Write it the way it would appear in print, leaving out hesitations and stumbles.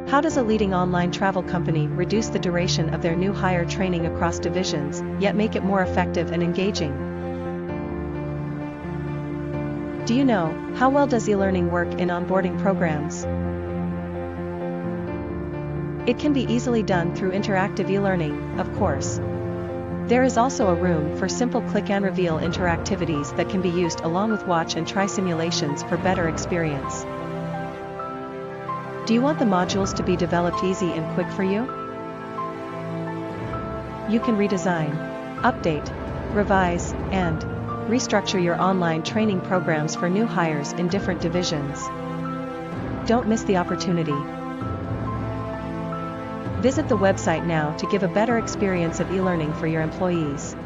How does a leading online travel company reduce the duration of their new hire training across divisions, yet make it more effective and engaging? Do you know, how well does eLearning work in onboarding programs? It can be easily done through interactive eLearning, of course. There is also a room for simple click and reveal interactivities that can be used along with watch and try simulations for better experience. Do you want the modules to be developed easy and quick for you? You can redesign, update, revise, and restructure your online training programs for new hires in different divisions. Don't miss the opportunity. Visit the website now to give a better experience of eLearning for your employees.